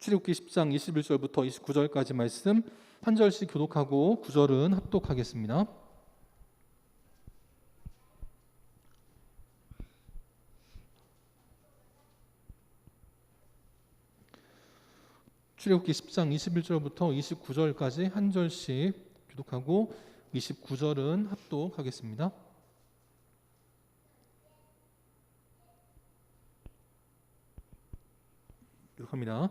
출애굽기 10장 21절부터 29절까지 말씀 한 절씩 교독하고 9절은 합독하겠습니다. 출애굽기 10장 21절부터 29절까지 한 절씩 교독하고 29절은 합독하겠습니다. 교독합니다.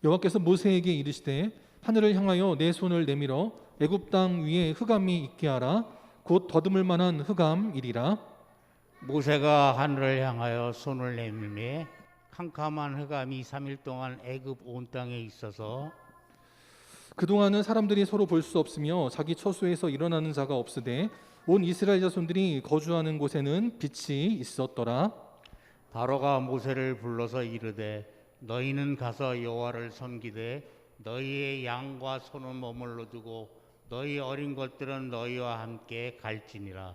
여호와께서 모세에게 이르시되 하늘을 향하여 내 손을 내밀어 애굽 땅 위에 흑암이 있게 하라. 곧 더듬을 만한 흑암이리라. 모세가 하늘을 향하여 손을 내밀매 캄캄한 흑암이 3일 동안 애굽 온 땅에 있어서 그동안은 사람들이 서로 볼 수 없으며 자기 처소에서 일어나는 자가 없으되 온 이스라엘 자손들이 거주하는 곳에는 빛이 있었더라. 바로가 모세를 불러서 이르되 너희는 가서 여호와를 섬기되 너희의 양과 소는 머물러 두고 너희 어린 것들은 너희와 함께 갈지니라.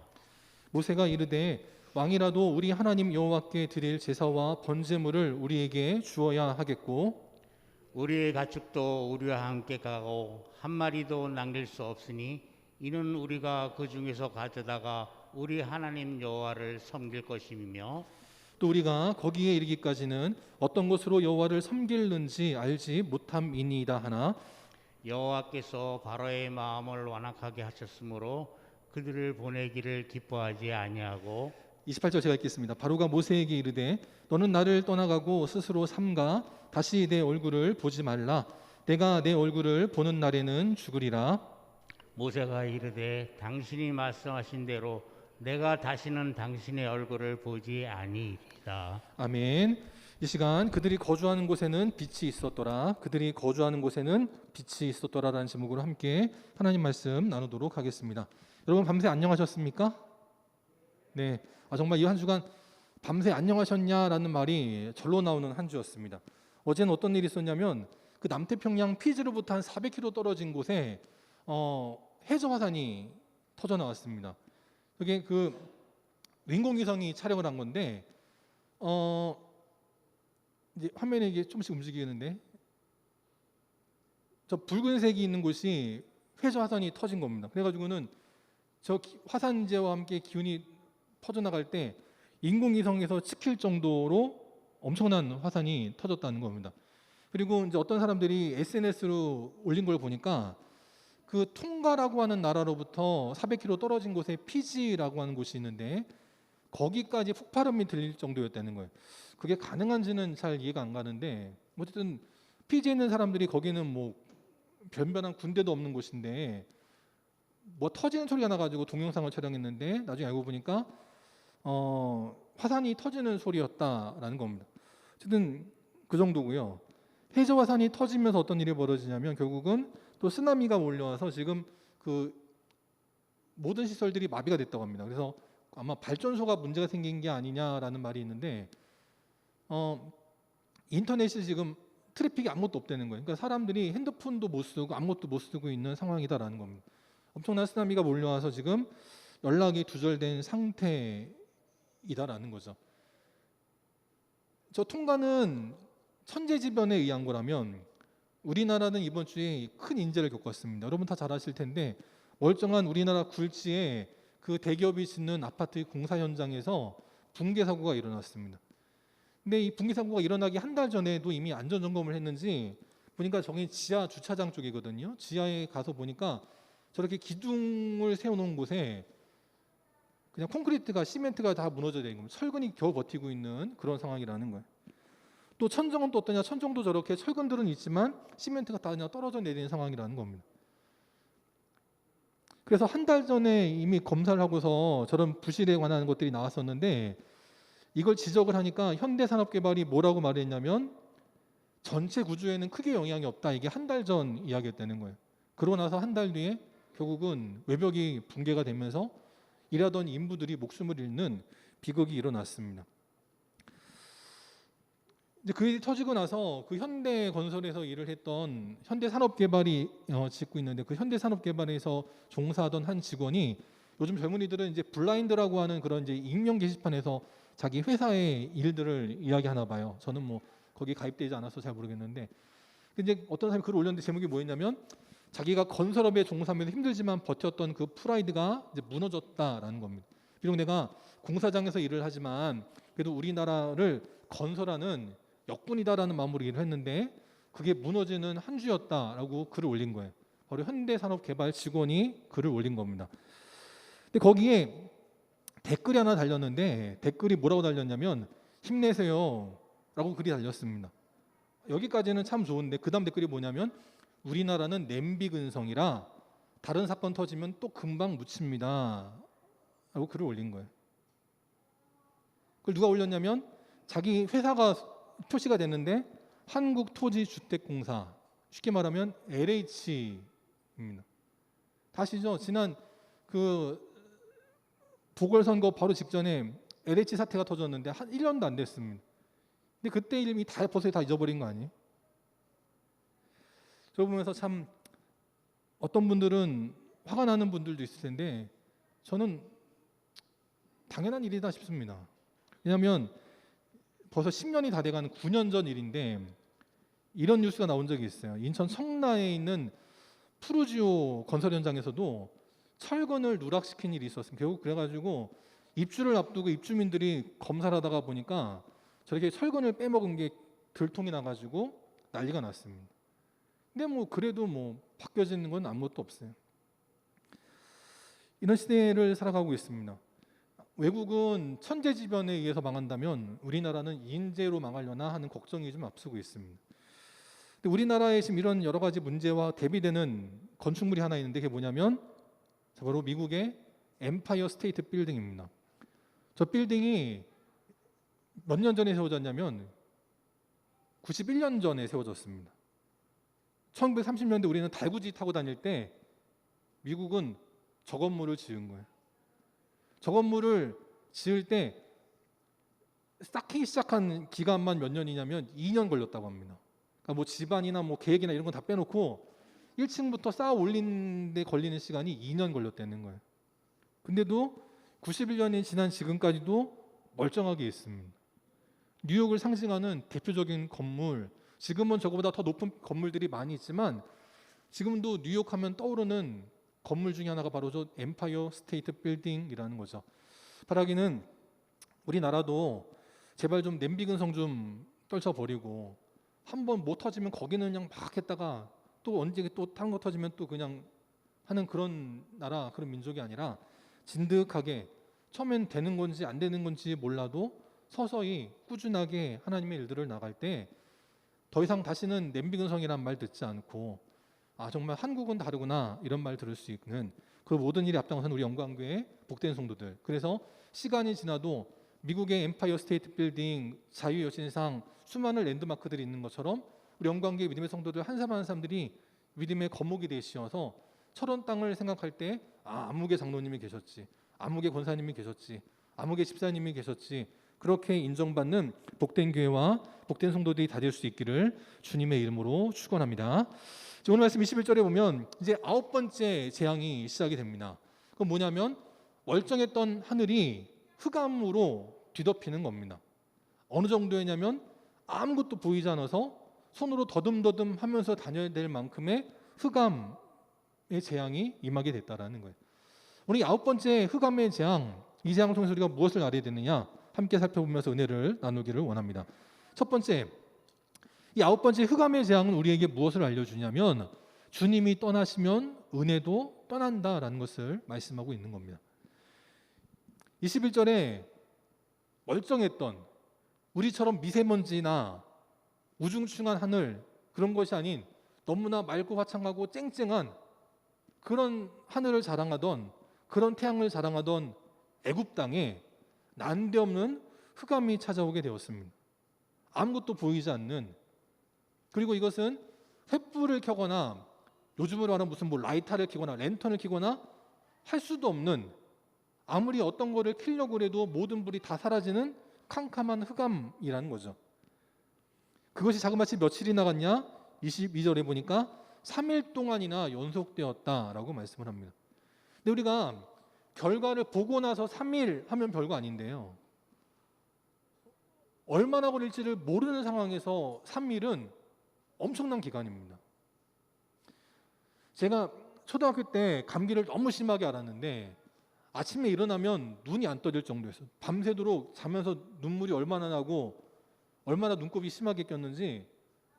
모세가 이르되 왕이라도 우리 하나님 여호와께 드릴 제사와 번제물을 우리에게 주어야 하겠고 우리의 가축도 우리와 함께 가고 한 마리도 남길 수 없으니 이는 우리가 그 중에서 가져다가 우리 하나님 여호와를 섬길 것임이며 또 우리가 거기에 이르기까지는 어떤 것으로 여호와를 섬길는지 알지 못함이니이다 하나 여호와께서 바로의 마음을 완악하게 하셨으므로 그들을 보내기를 기뻐하지 아니하고 28절 제가 읽겠습니다. 바로가 모세에게 이르되 너는 나를 떠나가고 스스로 삼가 다시 내 얼굴을 보지 말라. 내가 내 얼굴을 보는 날에는 죽으리라. 모세가 이르되 당신이 말씀하신 대로 내가 다시는 당신의 얼굴을 보지 아니이리이다. 아멘. 이 시간 그들이 거주하는 곳에는 빛이 있었더라. 그들이 거주하는 곳에는 빛이 있었더라라는 제목으로 함께 하나님 말씀 나누도록 하겠습니다. 여러분 밤새 안녕하셨습니까? 네. 정말 이 한 주간 밤새 안녕하셨냐라는 말이 절로 나오는 한 주였습니다. 어제는 어떤 일이 있었냐면 그 남태평양 피지로부터 한 400km 떨어진 곳에 해저 화산이 터져 나왔습니다. 그게 그 인공위성이 촬영을 한 건데 이제 화면에 이게 조금씩 움직이는데 저 붉은색이 있는 곳이 해저 화산이 터진 겁니다. 그래가지고는 저 화산재와 함께 기운이 퍼져나갈 때 인공위성에서 찍힐 정도로 엄청난 화산이 터졌다는 겁니다. 그리고 이제 어떤 사람들이 SNS로 올린 걸 보니까 그 퉁가라고 하는 나라로부터 400km 떨어진 곳에 피지라고 하는 곳이 있는데 거기까지 폭발음이 들릴 정도였다는 거예요. 그게 가능한지는 잘 이해가 안 가는데 어쨌든 피지에 있는 사람들이 거기는 뭐 변변한 군대도 없는 곳인데 뭐 터지는 소리가 나가지고 동영상을 촬영했는데 나중에 알고 보니까 화산이 터지는 소리였다라는 겁니다. 어쨌든 그 정도고요. 해저 화산이 터지면서 어떤 일이 벌어지냐면 결국은 또 쓰나미가 몰려와서 지금 그 모든 시설들이 마비가 됐다고 합니다. 그래서 아마 발전소가 문제가 생긴 게 아니냐라는 말이 있는데 인터넷이 지금 트래픽이 아무것도 없다는 거예요. 그러니까 사람들이 핸드폰도 못 쓰고 아무것도 못 쓰고 있는 상황이다라는 겁니다. 엄청난 쓰나미가 몰려와서 지금 연락이 두절된 상태이다라는 거죠. 저 통과는 천재지변에 의한 거라면 우리나라는 이번 주에 큰 인재를 겪었습니다. 여러분 다 잘 아실 텐데 멀쩡한 우리나라 굴지에 그 대기업이 짓는 아파트 공사 현장에서 붕괴 사고가 일어났습니다. 근데 이 붕괴 사고가 일어나기 한 달 전에도 이미 안전 점검을 했는지 보니까 저기 지하 주차장 쪽이거든요. 지하에 가서 보니까 저렇게 기둥을 세워놓은 곳에 그냥 콘크리트가 시멘트가 다 무너져 있는 겁니다. 철근이 겨우 버티고 있는 그런 상황이라는 거예요. 또 천정은 또 어떠냐? 천정도 저렇게 철근들은 있지만 시멘트가 다 그냥 떨어져 내리는 상황이라는 겁니다. 그래서 한 달 전에 이미 검사를 하고서 저런 부실에 관한 것들이 나왔었는데 이걸 지적을 하니까 현대산업개발이 뭐라고 말했냐면 전체 구조에는 크게 영향이 없다. 이게 한 달 전 이야기였다는 거예요. 그러고 나서 한 달 뒤에 결국은 외벽이 붕괴가 되면서 일하던 인부들이 목숨을 잃는 비극이 일어났습니다. 이제 그 일이 터지고 나서 그 현대건설에서 일을 했던 현대산업개발이 짓고 있는데 그 현대산업개발에서 종사하던 한 직원이 요즘 젊은이들은 이제 블라인드라고 하는 그런 이제 익명 게시판에서 자기 회사의 일들을 이야기하나 봐요. 저는 뭐 거기 가입되지 않아서 잘 모르겠는데 근데 이제 어떤 사람이 글을 올렸는데 제목이 뭐였냐면 자기가 건설업에 종사하면서 힘들지만 버텼던 그 프라이드가 이제 무너졌다라는 겁니다. 비록 내가 공사장에서 일을 하지만 그래도 우리나라를 건설하는 역군이다라는 마음으로 일을 했는데 그게 무너지는 한 주였다라고 글을 올린 거예요. 바로 현대산업개발 직원이 글을 올린 겁니다. 근데 거기에 댓글이 하나 달렸는데 댓글이 뭐라고 달렸냐면 힘내세요 라고 글이 달렸습니다. 여기까지는 참 좋은데 그 다음 댓글이 뭐냐면 우리나라는 냄비 근성이라 다른 사건 터지면 또 금방 묻힙니다 라고 글을 올린 거예요. 그걸 누가 올렸냐면 자기 회사가 표시가 됐는데 한국토지주택공사, 쉽게 말하면 LH입니다. 다시죠. 지난 그 보궐선거 바로 직전에 LH 사태가 터졌는데 한 1년도 안 됐습니다. 근데 그때 이름이 다 벌써 다 잊어버린 거 아니에요? 저 보면서 참 어떤 분들은 화가 나는 분들도 있을 텐데 저는 당연한 일이다 싶습니다. 왜냐하면 벌써 10년이 다 돼가는 9년 전 일인데 이런 뉴스가 나온 적이 있어요. 인천 성나에 있는 푸르지오 건설 현장에서도 철근을 누락시킨 일이 있었습니다. 결국 그래가지고 입주를 앞두고 입주민들이 검사를 하다가 보니까 저렇게 철근을 빼먹은 게 들통이 나가지고 난리가 났습니다. 근데 뭐 그래도 뭐 바뀌어지는 건 아무것도 없어요. 이런 시대를 살아가고 있습니다. 외국은 천재지변에 의해서 망한다면 우리나라는 인재로 망하려나 하는 걱정이 좀 앞서고 있습니다. 근데 우리나라에 지금 이런 여러 가지 문제와 대비되는 건축물이 하나 있는데 그게 뭐냐면 바로 미국의 엠파이어 스테이트 빌딩입니다. 저 빌딩이 몇 년 전에 세워졌냐면 91년 전에 세워졌습니다. 1930년대 우리는 달구지 타고 다닐 때 미국은 저 건물을 지은 거예요. 저 건물을 지을 때 쌓기 시작한 기간만 몇 년이냐면 2년 걸렸다고 합니다. 그러니까 뭐 집안이나 뭐 계획이나 이런 건 다 빼놓고 1층부터 쌓아 올리는 데 걸리는 시간이 2년 걸렸다는 거예요. 근데도 91년이 지난 지금까지도 멀쩡하게 있습니다. 뉴욕을 상징하는 대표적인 건물, 지금은 저거보다 더 높은 건물들이 많이 있지만 지금도 뉴욕 하면 떠오르는 건물 중에 하나가 바로 저 엠파이어 스테이트 빌딩이라는 거죠. 바라기는 우리나라도 제발 좀 냄비 근성 좀 떨쳐버리고 한번 못 터지면 거기는 그냥 막 했다가 또 언제 또 다른 거 터지면 또 그냥 하는 그런 나라, 그런 민족이 아니라 진득하게 처음엔 되는 건지 안 되는 건지 몰라도 서서히 꾸준하게 하나님의 일들을 나갈 때 더 이상 다시는 냄비 근성이란 말 듣지 않고 아 정말 한국은 다르구나 이런 말 들을 수 있는 그 모든 일에 앞장선 우리 영광교회 복된 성도들. 그래서 시간이 지나도 미국의 엠파이어 스테이트 빌딩, 자유의 여신상 수많은 랜드마크들이 있는 것처럼 우리 영광교회 믿음의 성도들 한 사람 한 사람들이 믿음의 거목이 되시어서 철원 땅을 생각할 때 아, 아무개 장로님이 계셨지, 아무개 권사님이 계셨지, 아무개 집사님이 계셨지, 그렇게 인정받는 복된 교회와 복된 성도들이 다 될 수 있기를 주님의 이름으로 축원합니다. 오늘 말씀 21절에 보면 이제 9번째 재앙이 시작이 됩니다. 그건 뭐냐면 멀쩡했던 하늘이 흑암으로 뒤덮이는 겁니다. 어느 정도였냐면 아무것도 보이지 않아서 손으로 더듬더듬 하면서 다녀야 될 만큼의 흑암의 재앙이 임하게 됐다라는 거예요. 오늘 9번째 흑암의 재앙, 이 재앙을 통해서 우리가 무엇을 알아야 되느냐 함께 살펴보면서 은혜를 나누기를 원합니다. 첫 번째, 이 9번째 흑암의 재앙은 우리에게 무엇을 알려주냐면 주님이 떠나시면 은혜도 떠난다라는 것을 말씀하고 있는 겁니다. 21절에 멀쩡했던 우리처럼 미세먼지나 우중충한 하늘 그런 것이 아닌 너무나 맑고 화창하고 쨍쨍한 그런 하늘을 자랑하던 그런 태양을 자랑하던 애굽 땅에 난데없는 흑암이 찾아오게 되었습니다. 아무것도 보이지 않는, 그리고 이것은 횃불을 켜거나 요즘으로 말하면 무슨 뭐 라이터를 켜거나 랜턴을 켜거나 할 수도 없는, 아무리 어떤 거를 켜려고 해도 모든 불이 다 사라지는 캄캄한 흑암이라는 거죠. 그것이 자그마치 며칠이 나갔냐? 22절에 보니까 3일 동안이나 연속되었다라고 말씀을 합니다. 근데 우리가 결과를 보고 나서 3일 하면 별거 아닌데요. 얼마나 걸릴지를 모르는 상황에서 3일은 엄청난 기간입니다. 제가 초등학교 때 감기를 너무 심하게 앓았는데 아침에 일어나면 눈이 안 떠질 정도였어요. 밤새도록 자면서 눈물이 얼마나 나고 얼마나 눈곱이 심하게 꼈는지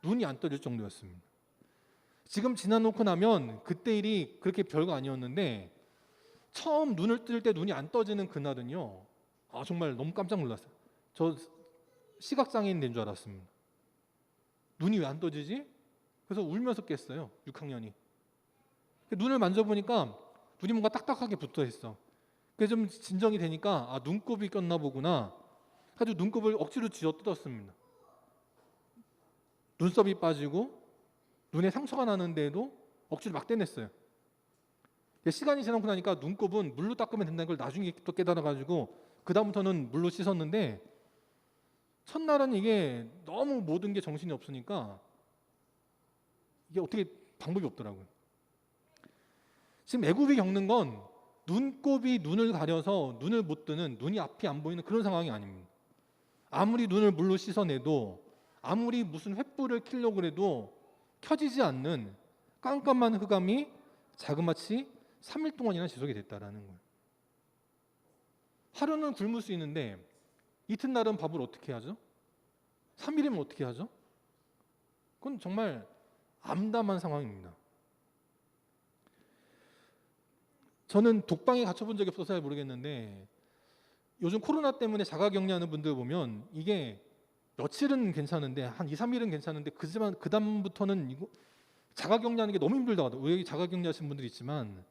눈이 안 떠질 정도였습니다. 지금 지나놓고 나면 그때 일이 그렇게 별거 아니었는데 처음 눈을 뜰 때 눈이 안 떠지는 그날은요, 정말 너무 깜짝 놀랐어요. 저 시각장애인 된 줄 알았습니다. 눈이 왜 안 떠지지? 그래서 울면서 깼어요. 6학년이. 눈을 만져보니까 눈이 뭔가 딱딱하게 붙어 있어. 그래서 좀 진정이 되니까 눈곱이 꼈나 보구나. 아주 눈곱을 억지로 쥐어 뜯었습니다. 눈썹이 빠지고 눈에 상처가 나는데도 억지로 막 떼냈어요. 시간이 지나고 나니까 눈곱은 물로 닦으면 된다는 걸 나중에 또 깨달아가지고 그 다음부터는 물로 씻었는데 첫날은 이게 너무 모든 게 정신이 없으니까 이게 어떻게 방법이 없더라고요. 지금 애굽이 겪는 건 눈곱이 눈을 가려서 눈을 못 뜨는, 눈이 앞이 안 보이는 그런 상황이 아닙니다. 아무리 눈을 물로 씻어내도 아무리 무슨 횃불을 켜려고 해도 켜지지 않는 깜깜한 흑암이 자그마치 3일 동안이나 지속이 됐다라는 거예요. 하루는 굶을 수 있는데 이튿날은 밥을 어떻게 하죠? 3일이면 어떻게 하죠? 그건 정말 암담한 상황입니다. 저는 독방에 갇혀본 적이 없어서 잘 모르겠는데 요즘 코로나 때문에 자가격리하는 분들 보면 이게 며칠은 괜찮은데 한 2, 3일은 괜찮은데 그 다음부터는 이거 자가격리하는 게 너무 힘들다고 하더라고요. 여기 자가격리하신 분들이 있지만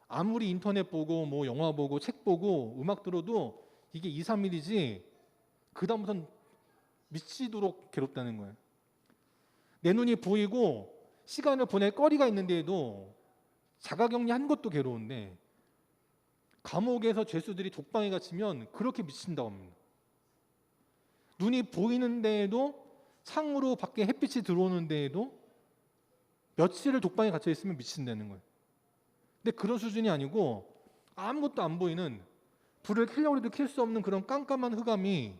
아무리 인터넷 보고 뭐 영화 보고 책 보고 음악 들어도 이게 2, 3일이지 그 다음부터는 미치도록 괴롭다는 거예요. 내 눈이 보이고 시간을 보낼 거리가 있는데도 자가격리한 것도 괴로운데 감옥에서 죄수들이 독방에 갇히면 그렇게 미친다고 합니다. 눈이 보이는 데에도 창으로 밖에 햇빛이 들어오는 데에도 며칠을 독방에 갇혀 있으면 미친다는 거예요. 근데 그런 수준이 아니고 아무것도 안 보이는, 불을 켜려고 해도 켤 수 없는 그런 깜깜한 흑암이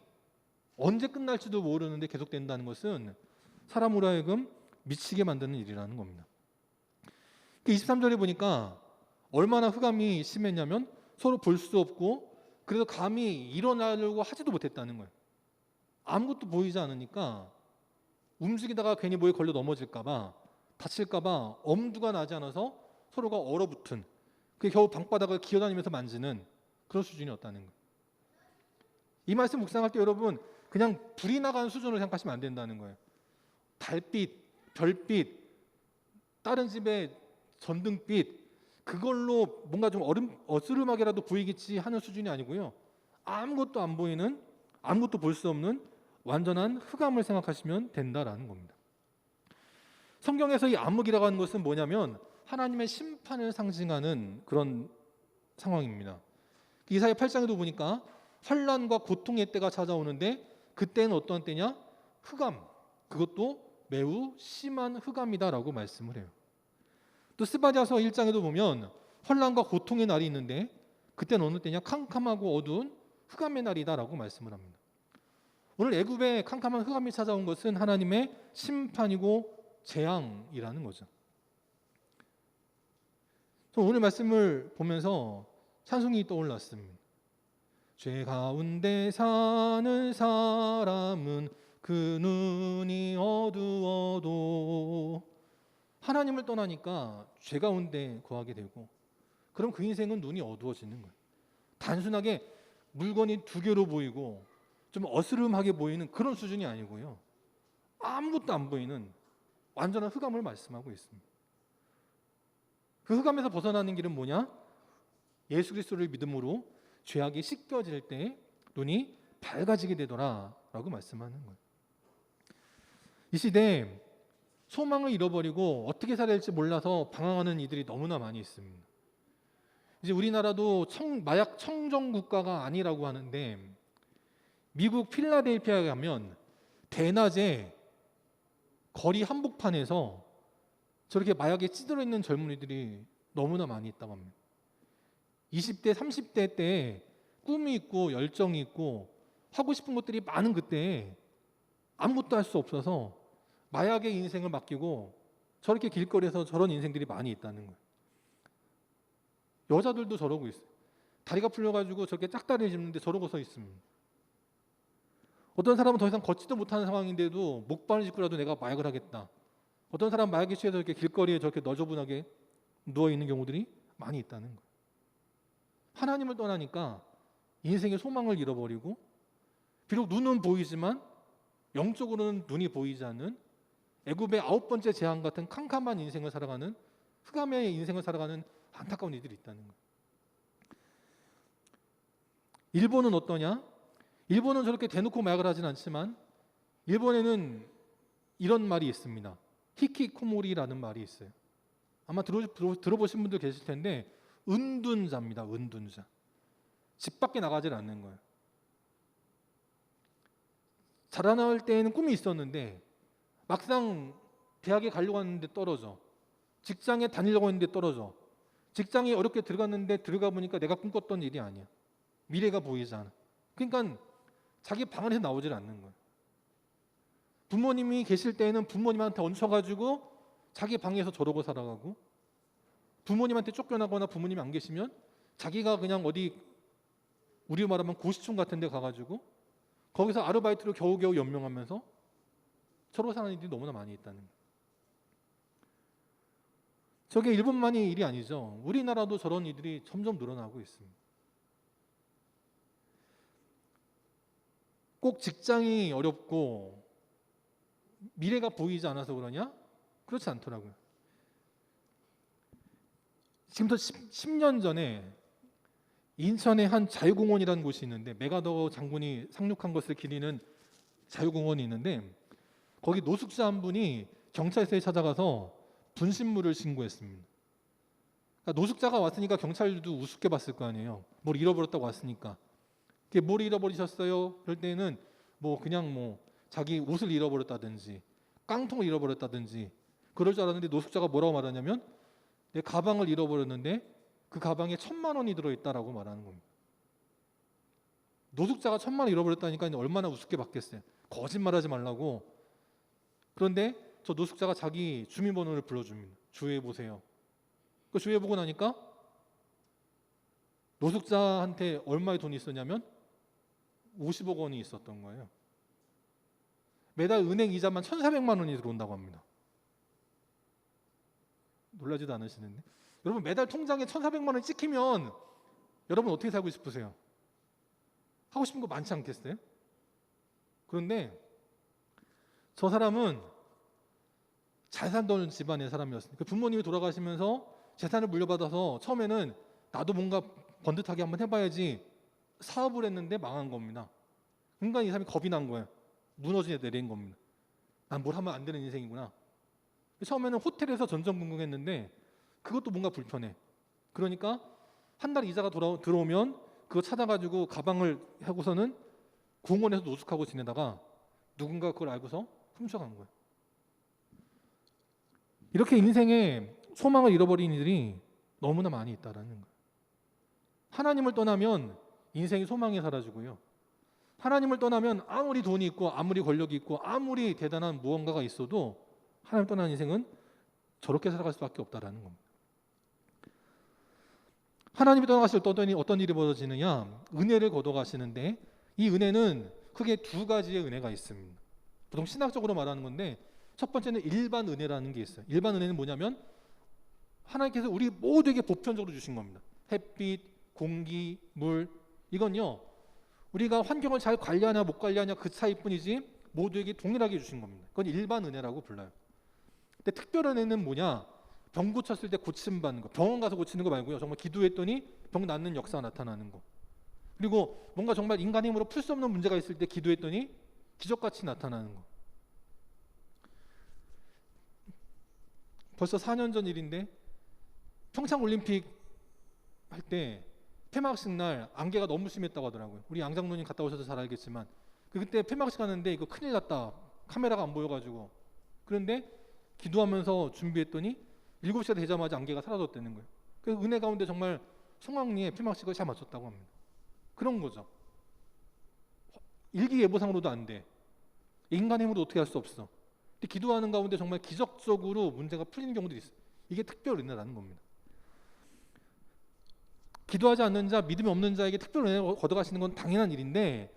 언제 끝날지도 모르는데 계속된다는 것은 사람으로 하여금 미치게 만드는 일이라는 겁니다. 23절에 보니까 얼마나 흑암이 심했냐면 서로 볼 수 없고 그래서 감히 일어나려고 하지도 못했다는 거예요. 아무것도 보이지 않으니까 움직이다가 괜히 뭐에 걸려 넘어질까봐, 다칠까봐 엄두가 나지 않아서 서로가 얼어붙은, 그게 겨우 방바닥을 기어다니면서 만지는 그런 수준이었다는 거예요. 이 말씀 묵상할 때 여러분 그냥 불이 나가는 수준으로 생각하시면 안 된다는 거예요. 달빛, 별빛, 다른 집의 전등빛, 그걸로 뭔가 좀 어스름하게라도 보이겠지 하는 수준이 아니고요. 아무것도 안 보이는, 아무것도 볼 수 없는 완전한 흑암을 생각하시면 된다라는 겁니다. 성경에서 이 암흑이라고 하는 것은 뭐냐면 하나님의 심판을 상징하는 그런 상황입니다. 이사야 8장에도 보니까 환난과 고통의 때가 찾아오는데 그때는 어떤 때냐? 흑암, 그것도 매우 심한 흑암이다라고 말씀을 해요. 또 스바랴서 1장에도 보면 환난과 고통의 날이 있는데 그때는 어느 때냐? 캄캄하고 어두운 흑암의 날이다라고 말씀을 합니다. 오늘 애굽에 캄캄한 흑암이 찾아온 것은 하나님의 심판이고 재앙이라는 거죠. 오늘 말씀을 보면서 찬송이 떠올랐습니다. 죄 가운데 사는 사람은 그 눈이 어두워도, 하나님을 떠나니까 죄 가운데 거하게 되고 그럼 그 인생은 눈이 어두워지는 거예요. 단순하게 물건이 두 개로 보이고 좀 어스름하게 보이는 그런 수준이 아니고요. 아무것도 안 보이는 완전한 흑암을 말씀하고 있습니다. 그 흑암에서 벗어나는 길은 뭐냐? 예수 그리스도를 믿음으로 죄악이 씻겨질 때 눈이 밝아지게 되더라 라고 말씀하는 거예요. 이 시대에 소망을 잃어버리고 어떻게 살아야 할지 몰라서 방황하는 이들이 너무나 많이 있습니다. 이제 우리나라도 마약 청정 국가가 아니라고 하는데 미국 필라델피아에 가면 대낮에 거리 한복판에서 저렇게 마약에 찌들어 있는 젊은이들이 너무나 많이 있다고 합니다. 20대, 30대 때 꿈이 있고 열정이 있고 하고 싶은 것들이 많은 그때에 아무것도 할 수 없어서 마약의 인생을 맡기고 저렇게 길거리에서 저런 인생들이 많이 있다는 거예요. 여자들도 저러고 있어요. 다리가 풀려가지고 저렇게 짝다리 짚는데 저러고 서 있습니다. 어떤 사람은 더 이상 걷지도 못하는 상황인데도 목발을 짚고라도 내가 마약을 하겠다. 어떤 사람은 마약에 취해서 이렇게 길거리에 저렇게 너저분하게 누워있는 경우들이 많이 있다는 거예요. 하나님을 떠나니까 인생의 소망을 잃어버리고 비록 눈은 보이지만 영적으로는 눈이 보이지 않는 애굽의 9번째 재앙 같은 캄캄한 인생을 살아가는 흑암의 인생을 살아가는 안타까운 이들이 있다는 거예요. 일본은 어떠냐? 일본은 저렇게 대놓고 마약을 하진 않지만 일본에는 이런 말이 있습니다. 히키코모리라는 말이 있어요. 아마 들어보신 분들 계실 텐데 은둔자입니다. 은둔자. 집 밖에 나가질 않는 거예요. 자라날 때에는 꿈이 있었는데 막상 대학에 가려고 하는데 떨어져. 직장에 다니려고 했는데 떨어져. 직장에 어렵게 들어갔는데 들어가 보니까 내가 꿈꿨던 일이 아니야. 미래가 보이지 않아. 그러니까 자기 방 안에서 나오질 않는 거예요. 부모님이 계실 때에는 부모님한테 얹혀가지고 자기 방에서 저러고 살아가고 부모님한테 쫓겨나거나 부모님이 안 계시면 자기가 그냥 어디 우리 말하면 고시촌 같은 데 가가지고 거기서 아르바이트로 겨우겨우 연명하면서 저러고 사는 일이 너무나 많이 있다는 거예요. 저게 일본만의 일이 아니죠. 우리나라도 저런 일들이 점점 늘어나고 있습니다. 꼭 직장이 어렵고 미래가 보이지 않아서 그러냐? 그렇지 않더라고요. 지금부터 10년 전에 인천에 한 자유공원이라는 곳이 있는데 메가더 장군이 상륙한 것을 기리는 자유공원이 있는데 거기 노숙자 한 분이 경찰서에 찾아가서 분신물을 신고했습니다. 그러니까 노숙자가 왔으니까 경찰도 우습게 봤을 거 아니에요. 뭘 잃어버렸다고 왔으니까. 뭘 잃어버리셨어요? 그럴 때는 그냥 자기 옷을 잃어버렸다든지 깡통을 잃어버렸다든지 그럴 줄 알았는데 노숙자가 뭐라고 말하냐면 내 가방을 잃어버렸는데 그 가방에 1,000만 원이 들어있다라고 말하는 겁니다. 노숙자가 1,000만 원 잃어버렸다니까 얼마나 우습게 봤겠어요. 거짓말하지 말라고. 그런데 저 노숙자가 자기 주민번호를 불러줍니다. 주의해 보세요. 그 주의해 보고 나니까 노숙자한테 얼마의 돈이 있었냐면 50억 원이 있었던 거예요. 매달 은행 이자만 1,400만 원이 들어온다고 합니다. 놀라지도 않으시는데 여러분 매달 통장에 1,400만 원이 찍히면 여러분 어떻게 살고 싶으세요? 하고 싶은 거 많지 않겠어요? 그런데 저 사람은 잘 살던 집안의 사람이었어요. 부모님이 돌아가시면서 재산을 물려받아서 처음에는 나도 뭔가 번듯하게 한번 해봐야지 사업을 했는데 망한 겁니다. 그러니까 이 사람이 겁이 난 거예요. 무너지게 내린 겁니다. 난 뭘 하면 안 되는 인생이구나. 처음에는 호텔에서 전전긍긍했는데 그것도 뭔가 불편해. 그러니까 한 달 이자가 들어오면 그거 찾아가지고 가방을 하고서는 공원에서 노숙하고 지내다가 누군가 그걸 알고서 훔쳐간 거예요. 이렇게 인생에 소망을 잃어버린 이들이 너무나 많이 있다라는 거예요. 하나님을 떠나면 인생이 소망이 사라지고요. 하나님을 떠나면 아무리 돈이 있고 아무리 권력이 있고 아무리 대단한 무언가가 있어도 하나님 떠난 인생은 저렇게 살아갈 수밖에 없다라는 겁니다. 하나님이 떠나가실 때 어떤 일이 벌어지느냐? 은혜를 거둬가시는데 이 은혜는 크게 두 가지의 은혜가 있습니다. 보통 신학적으로 말하는 건데 첫 번째는 일반 은혜라는 게 있어요. 일반 은혜는 뭐냐면 하나님께서 우리 모두에게 보편적으로 주신 겁니다. 햇빛, 공기, 물 이건요. 우리가 환경을 잘 관리하냐 못 관리하냐 그 차이뿐이지 모두에게 동일하게 주신 겁니다. 그건 일반 은혜라고 불러요. 근데 특별 은혜는 뭐냐? 병 고쳤을 때 고침받는 거. 병원 가서 고치는 거 말고요. 정말 기도했더니 병 낫는 역사가 나타나는 거. 그리고 뭔가 정말 인간 힘으로 풀 수 없는 문제가 있을 때 기도했더니 기적같이 나타나는 거. 벌써 4년 전 일인데 평창올림픽 할 때 폐막식 날 안개가 너무 심했다고 하더라고요. 우리 양 장로님 갔다 오셔서 잘 알겠지만 그때 폐막식 하는데 이거 큰일 났다. 카메라가 안 보여가지고. 그런데 기도하면서 준비했더니 7시가 되자마자 안개가 사라졌다는 거예요. 그래서 은혜 가운데 정말 성황리에 폐막식을 잘 마쳤다고 합니다. 그런 거죠. 일기예보상으로도 안 돼. 인간 힘으로 어떻게 할 수 없어. 근데 기도하는 가운데 정말 기적적으로 문제가 풀리는 경우도 있어요. 이게 특별 은혜라는 겁니다. 기도하지 않는 자, 믿음이 없는 자에게 특별 은혜를 걷어가시는 건 당연한 일인데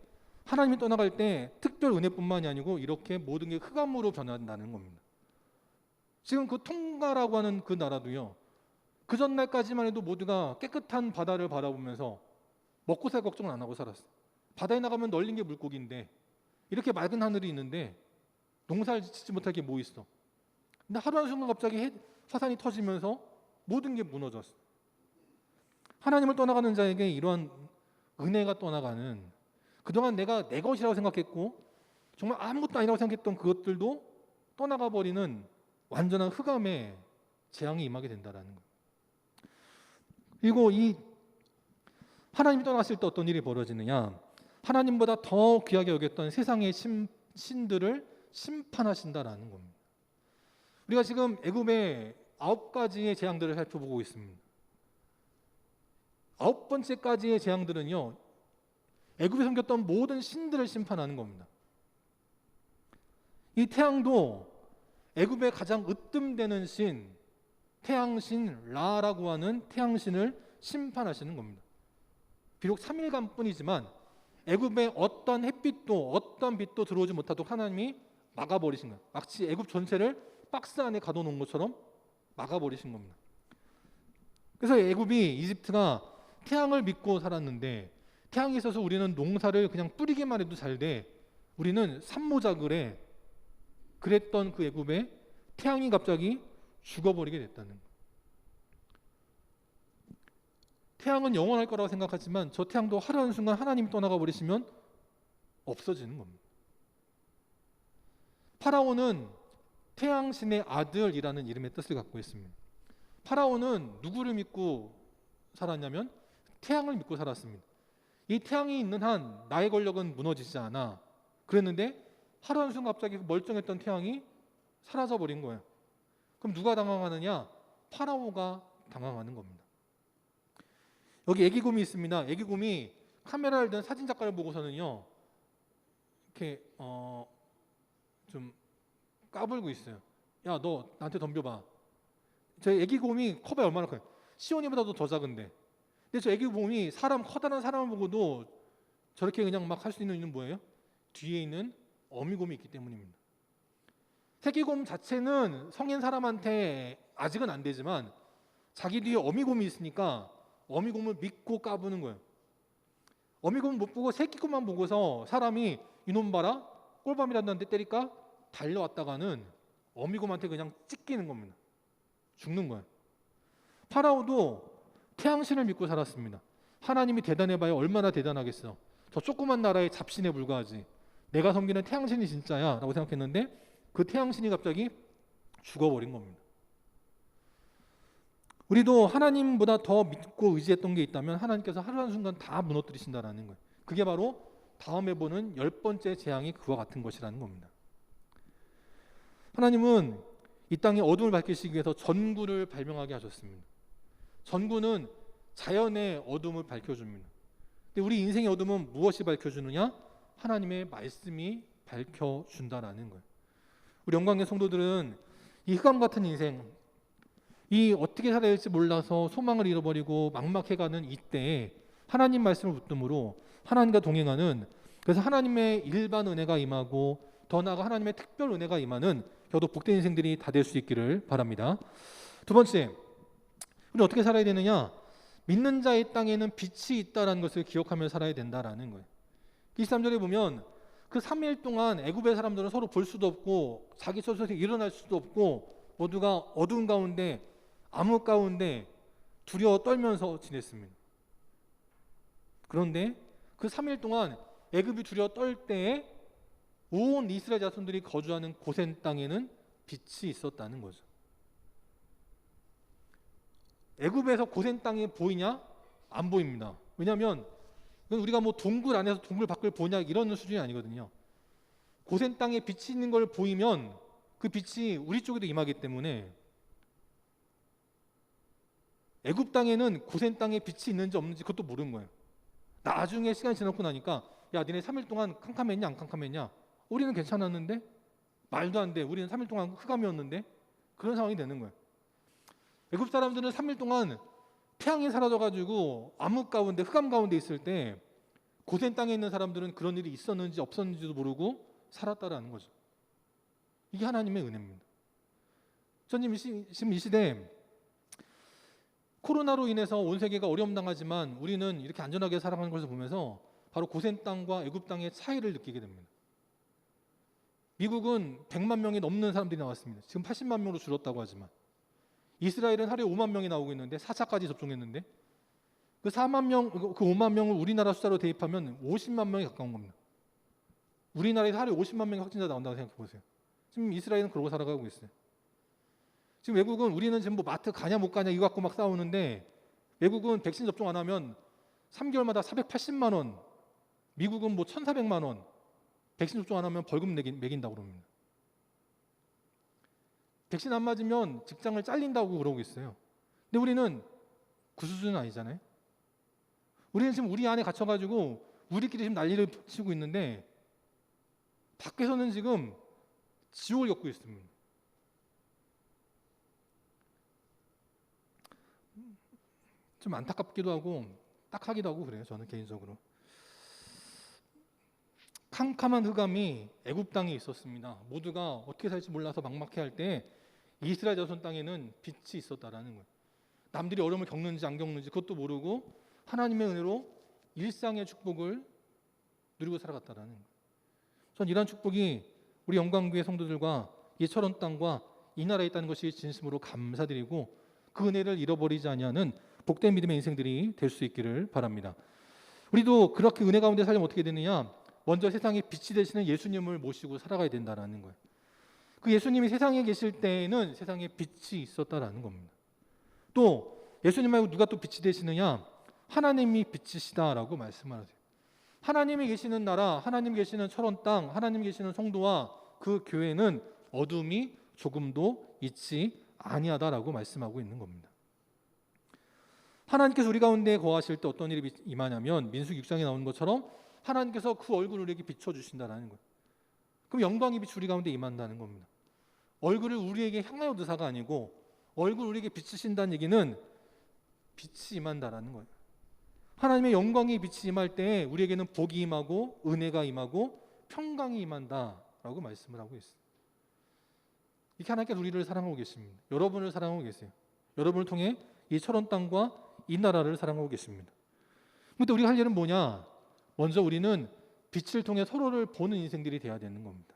하나님이 떠나갈 때 특별 은혜뿐만이 아니고 이렇게 모든 게 흑암으로 변한다는 겁니다. 지금 그 통가라고 하는 그 나라도요. 그 전날까지만 해도 모두가 깨끗한 바다를 바라보면서 먹고 살 걱정을 안 하고 살았어요. 바다에 나가면 널린 게 물고기인데 이렇게 맑은 하늘이 있는데 농사를 짓지 못할 게 뭐 있어. 근데 하루 한순간 갑자기 화산이 터지면서 모든 게 무너졌어. 하나님을 떠나가는 자에게 이러한 은혜가 떠나가는, 그동안 내가 내 것이라고 생각했고 정말 아무것도 아니라고 생각했던 그것들도 떠나가 버리는 완전한 흑암의 재앙이 임하게 된다라는 거예요. 그리고 이 하나님이 떠나갔을 때 어떤 일이 벌어지느냐, 하나님보다 더 귀하게 여겼던 세상의 신들을 심판하신다라는 겁니다. 우리가 지금 애굽의 9가지의 재앙들을 살펴보고 있습니다. 9번째까지의 재앙들은요, 애굽에 섬겼던 모든 신들을 심판하는 겁니다. 이 태양도 애굽의 가장 으뜸되는 신, 태양신 라라고 하는 태양신을 심판하시는 겁니다. 비록 3일간 뿐이지만 애굽의 어떤 햇빛도 어떤 빛도 들어오지 못하도록 하나님이 막아버리신 거예요. 마치 애굽 전체를 박스 안에 가둬놓은 것처럼 막아버리신 겁니다. 그래서 애굽이, 이집트가 태양을 믿고 살았는데 태양에 있어서 우리는 농사를 그냥 뿌리기만 해도 잘 돼. 우리는 산모작을 그랬던 그 애굽에 태양이 갑자기 죽어버리게 됐다는 거예요. 태양은 영원할 거라고 생각하지만 저 태양도 하루 한순간 하나님이 떠나가 버리시면 없어지는 겁니다. 파라오는 태양신의 아들이라는 이름의 뜻을 갖고 있습니다. 파라오는 누구를 믿고 살았냐면 태양을 믿고 살았습니다. 이 태양이 있는 한 나의 권력은 무너지지 않아. 그랬는데 하루 한순간 갑자기 멀쩡했던 태양이 사라져 버린 거예요. 그럼 누가 당황하느냐? 파라오가 당황하는 겁니다. 여기 애기곰이 있습니다. 애기곰이 카메라를 든 사진작가를 보고서는요, 이렇게 좀 까불고 있어요. 야, 너 나한테 덤벼봐. 저 애기곰이 커봐야 얼마나 커요? 시온이보다도 더 작은데. 근데 저 애기곰이 커다란 사람을 보고도 저렇게 그냥 막 할 수 있는 이유는 뭐예요? 뒤에 있는 어미곰이 있기 때문입니다. 새끼곰 자체는 성인 사람한테 아직은 안 되지만 자기 뒤에 어미곰이 있으니까 어미곰을 믿고 까부는 거예요. 어미곰을 못 보고 새끼곰만 보고서 사람이 이놈 봐라, 꼴밤이라도 한테 때릴까? 달려왔다가는 어미곰한테 그냥 찢기는 겁니다. 죽는 거예요. 파라오도 태양신을 믿고 살았습니다. 하나님이 대단해봐야 얼마나 대단하겠어. 저 조그만 나라의 잡신에 불과하지. 내가 섬기는 태양신이 진짜야 라고 생각했는데 그 태양신이 갑자기 죽어버린 겁니다. 우리도 하나님보다 더 믿고 의지했던 게 있다면 하나님께서 하루 한순간 다 무너뜨리신다라는 거예요. 그게 바로 다음에 보는 10번째 재앙이 그와 같은 것이라는 겁니다. 하나님은 이 땅에 어둠을 밝히시기 위해서 전구를 발명하게 하셨습니다. 전구는 자연의 어둠을 밝혀줍니다. 근데 우리 인생의 어둠은 무엇이 밝혀주느냐? 하나님의 말씀이 밝혀준다라는 거예요. 우리 영광의 성도들은 이 흑암 같은 인생, 이 어떻게 살아야 할지 몰라서 소망을 잃어버리고 막막해가는 이때에 하나님 말씀을 붙듦으로 하나님과 동행하는, 그래서 하나님의 일반 은혜가 임하고 더 나아가 하나님의 특별 은혜가 임하는 저도 복된 인생들이 다 될 수 있기를 바랍니다. 두 번째, 우리 어떻게 살아야 되느냐? 믿는 자의 땅에는 빛이 있다라는 것을 기억하며 살아야 된다라는 거예요. 23절에 보면 그 3일 동안 애굽의 사람들은 서로 볼 수도 없고 자기 스스로 일어날 수도 없고 모두가 어두운 가운데, 암흑 가운데 두려워 떨면서 지냈습니다. 그런데 그 3일 동안 애굽이 두려워 떨 때에 온 이스라엘 자손들이 거주하는 고센 땅에는 빛이 있었다는 거죠. 애굽에서 고센 땅이 보이냐? 안 보입니다. 왜냐하면 우리가 뭐 동굴 안에서 동굴 밖을 보냐 이런 수준이 아니거든요. 고센 땅에 빛이 있는 걸 보이면 그 빛이 우리 쪽에도 임하기 때문에 애굽 땅에는 고센 땅에 빛이 있는지 없는지 그것도 모르는 거예요. 나중에 시간이 지나고 나니까 야, 니네 3일 동안 캄캄했냐 안 캄캄했냐? 우리는 괜찮았는데 말도 안 돼. 우리는 3일 동안 흑암이었는데 그런 상황이 되는 거예요. 애굽 사람들은 3일 동안 태양이 사라져가지고 암흑 가운데 흑암 가운데 있을 때 고센 땅에 있는 사람들은 그런 일이 있었는지 없었는지도 모르고 살았다라는 거죠. 이게 하나님의 은혜입니다. 지금 이 시대에 코로나로 인해서 온 세계가 어려움 당하지만 우리는 이렇게 안전하게 살아가는 것을 보면서 바로 고센 땅과 애굽 땅의 차이를 느끼게 됩니다. 미국은 100만 명이 넘는 사람들이 나왔습니다. 지금 80만 명으로 줄었다고 하지만 이스라엘은 하루에 5만 명이 나오고 있는데 4차까지 접종했는데 그 4만 명, 그 5만 명을 우리나라 숫자로 대입하면 50만 명에 가까운 겁니다. 우리나라에서 하루에 50만 명의 확진자 나온다고 생각해 보세요. 지금 이스라엘은 그러고 살아가고 있어요. 지금 외국은 우리는 지금 뭐 마트 가냐 못 가냐 이거 갖고 막 싸우는데 외국은 백신 접종 안 하면 3개월마다 480만 원, 미국은 뭐 1,400만 원 백신 접종 안 하면 벌금 매긴다고 그럽니다. 백신 안 맞으면 직장을 잘린다고 그러고 있어요. 근데 우리는 그 수준은 아니잖아요. 우리는 지금 우리 안에 갇혀가지고 우리끼리 지금 난리를 치고 있는데 밖에서는 지금 지옥을 겪고 있습니다. 좀 안타깝기도 하고 딱하기도 하고 그래요. 저는 개인적으로. 캄캄한 흑암이 애굽 땅에 있었습니다. 모두가 어떻게 살지 몰라서 막막해할 때 이스라엘 자손 땅에는 빛이 있었다라는 거예요. 남들이 어려움을 겪는지 안 겪는지 그것도 모르고 하나님의 은혜로 일상의 축복을 누리고 살아갔다라는 거예요. 전 이런 축복이 우리 영광교회 성도들과 이 철원 땅과 이 나라에 있다는 것이 진심으로 감사드리고 그 은혜를 잃어버리지 아니하는 복된 믿음의 인생들이 될 수 있기를 바랍니다. 우리도 그렇게 은혜 가운데 살려면 어떻게 되느냐? 먼저 세상에 빛이 되시는 예수님을 모시고 살아가야 된다라는 거예요. 그 예수님이 세상에 계실 때에는 세상에 빛이 있었다라는 겁니다. 또 예수님 말고 누가 또 빛이 되시느냐? 하나님이 빛이시다라고 말씀하세요. 하나님이 계시는 나라, 하나님이 계시는 철원 땅, 하나님이 계시는 성도와 그 교회는 어둠이 조금도 있지 아니하다라고 말씀하고 있는 겁니다. 하나님께서 우리 가운데 거하실 때 어떤 일이 임하냐면 민수기 6장에 나오는 것처럼 하나님께서 그 얼굴을 우리에게 비춰주신다는 거예요. 그럼 영광의 빛이 우리 가운데 임한다는 겁니다. 얼굴을 우리에게 향하여 드사가 아니고 얼굴을 우리에게 비추신다는 얘기는 빛이 임한다라는 거예요. 하나님의 영광의 빛이 임할 때 우리에게는 복이 임하고 은혜가 임하고 평강이 임한다라고 말씀을 하고 있어요. 이렇게 하나님께서 우리를 사랑하고 계십니다. 여러분을 사랑하고 계세요. 여러분을 통해 이 철원 땅과 이 나라를 사랑하고 계십니다. 근데 우리가 할 일은 뭐냐? 먼저 우리는 빛을 통해 서로를 보는 인생들이 되어야 되는 겁니다.